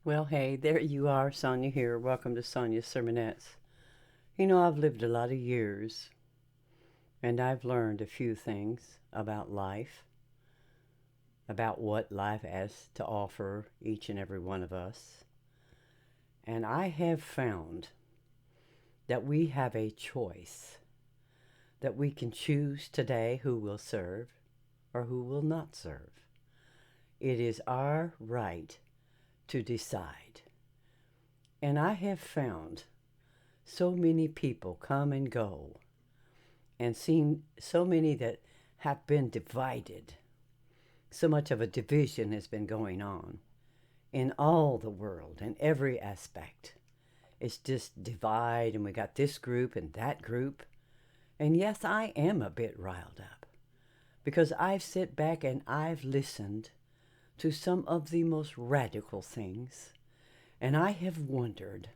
Well, hey, there you are, Sonia here. Welcome to Sonia's Sermonettes. You know, I've lived a lot of years, and I've learned a few things about life, about what life has to offer each and every one of us. And I have found that we have a choice, that we can choose today who will serve or who will not serve. It is our right to decide. And I have found so many people come and go and seen so many that have been divided. So much of a division has been going on in all the world, in every aspect. It's just divide, and we got this group and that group. And yes, I am a bit riled up because I've sit back and I've listened to some of the most radical things, and I have wondered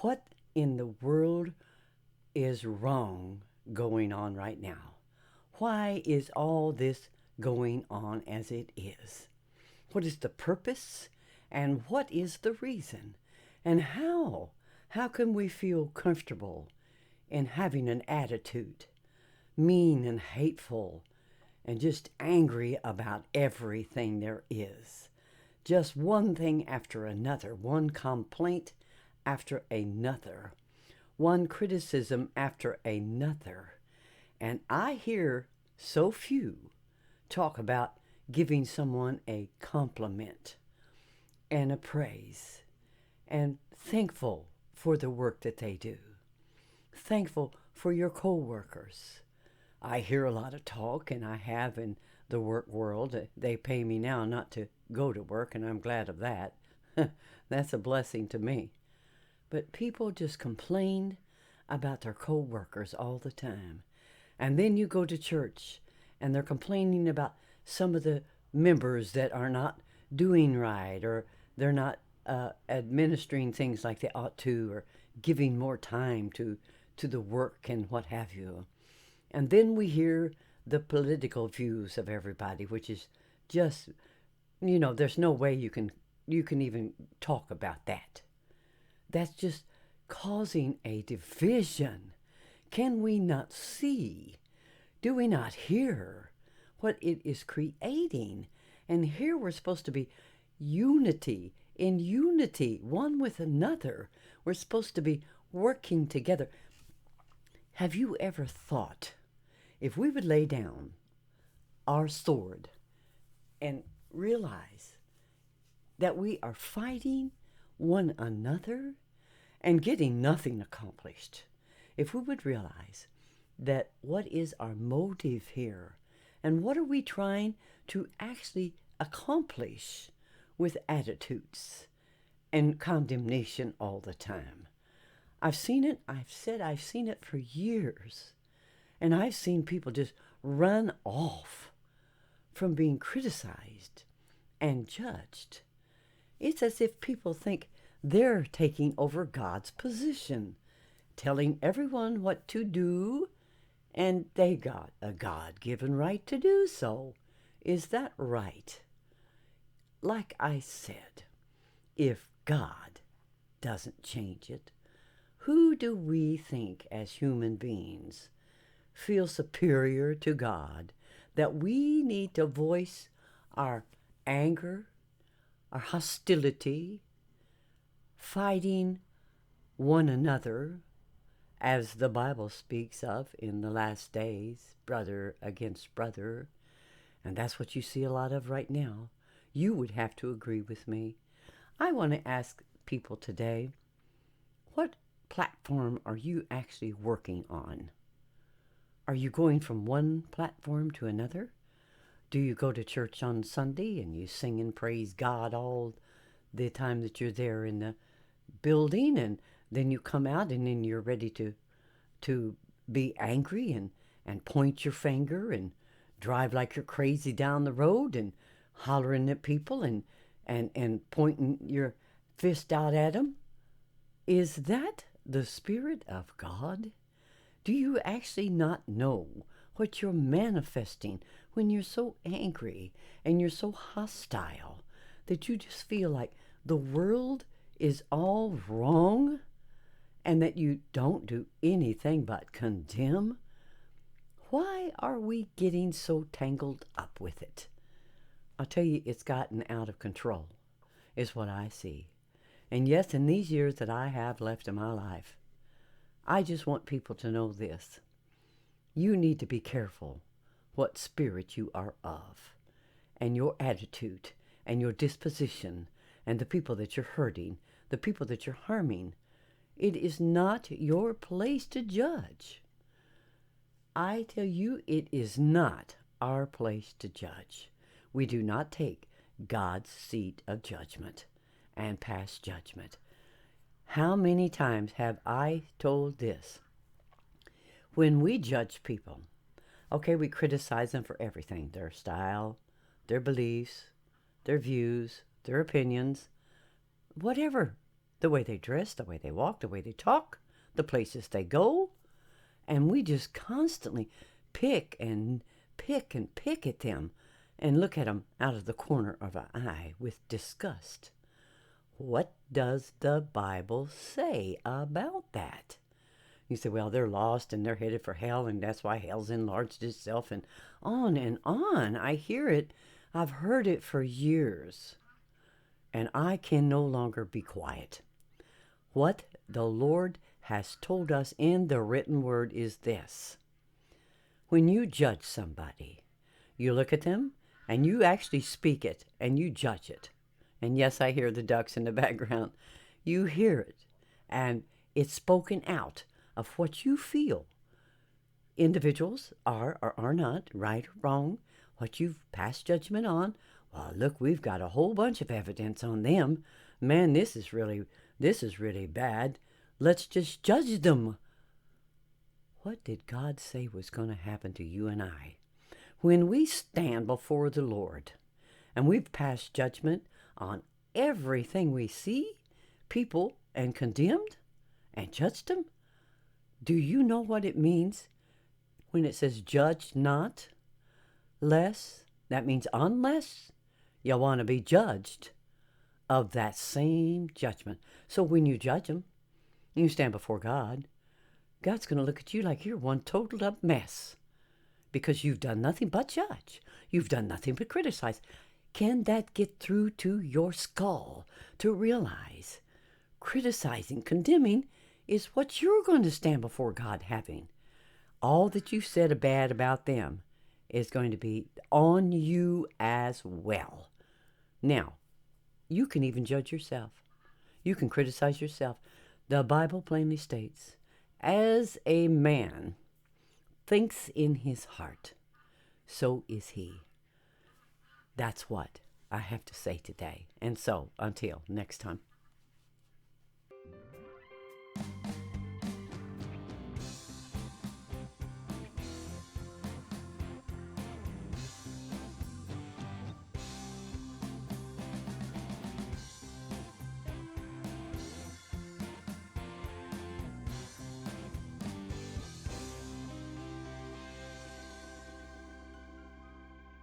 what in the world is wrong going on right now? Why is all this going on as it is? What is the purpose? And what is the reason? And how? How can we feel comfortable in having an attitude, mean and hateful, and just angry about everything there is? Just one thing after another, one complaint after another, one criticism after another. And I hear so few talk about giving someone a compliment and a praise and thankful for the work that they do. Thankful for your co-workers. I hear a lot of talk, and I have in the work world. They pay me now not to go to work, and I'm glad of that. That's a blessing to me. But people just complain about their co-workers all the time. And then you go to church, and they're complaining about some of the members that are not doing right, or they're not administering things like they ought to, or giving more time to the work and what have you. And then we hear the political views of everybody, which is just, there's no way you can even talk about that. That's just causing a division. Can we not see? Do we not hear what it is creating? And here we're supposed to be unity, in unity, one with another. We're supposed to be working together. Have you ever thought, if we would lay down our sword and realize that we are fighting one another and getting nothing accomplished, if we would realize that what is our motive here and what are we trying to actually accomplish with attitudes and condemnation all the time. I've seen it, I've seen it for years. And I've seen people just run off from being criticized and judged. It's as if people think they're taking over God's position, telling everyone what to do, and they got a God-given right to do so. Is that right? Like I said, if God doesn't change it, who do we think as human beings feel superior to God that we need to voice our anger, our hostility, fighting one another, as the Bible speaks of in the last days, brother against brother? And that's what you see a lot of right now. You would have to agree with me. I want to ask people today, what platform are you actually working on? Are you going from one platform to another? Do you go to church on Sunday and you sing and praise God all the time that you're there in the building, and then you come out and then you're ready to be angry and point your finger and drive like you're crazy down the road and hollering at people and pointing your fist out at them? Is that the Spirit of God? Do you actually not know what you're manifesting when you're so angry and you're so hostile that you just feel like the world is all wrong and that you don't do anything but condemn, why are we getting so tangled up with it? I'll tell you, it's gotten out of control, is what I see. And yes, in these years that I have left in my life, I just want people to know this. You need to be careful what spirit you are of, and your attitude, and your disposition, and the people that you're hurting, the people that you're harming. It is not your place to judge. I tell you, it is not our place to judge. We do not take God's seat of judgment and pass judgment. How many times have I told this? When we judge people, okay, we criticize them for everything, their style, their beliefs, their views, their opinions, whatever. The way they dress, the way they walk, the way they talk, the places they go. And we just constantly pick at them and look at them out of the corner of our eye with disgust. What does the Bible say about that? You say, well, they're lost and they're headed for hell, and that's why hell's enlarged itself, and on and on. I hear it. I've heard it for years, and I can no longer be quiet. What the Lord has told us in the written word is this. When you judge somebody, you look at them, and you actually speak it, and you judge it. And yes, I hear the ducks in the background. You hear it, and it's spoken out of what you feel. Individuals are or are not, right or wrong, what you've passed judgment on. Well, look, we've got a whole bunch of evidence on them. Man, this is really bad. Let's just judge them. What did God say was going to happen to you and I? When we stand before the Lord and we've passed judgment on everything we see, people, and condemned and judged them, do you know what it means when it says judge not, lest? That means unless you want to be judged of that same judgment. So when you judge them, you stand before God, God's going to look at you like you're one totaled up mess because you've done nothing but judge. You've done nothing but criticize. Can that get through to your skull to realize criticizing, condemning is what you're going to stand before God having? All that you said bad about them is going to be on you as well. Now, you can even judge yourself. You can criticize yourself. The Bible plainly states, as a man thinks in his heart, so is he. That's what I have to say today. And so, until next time.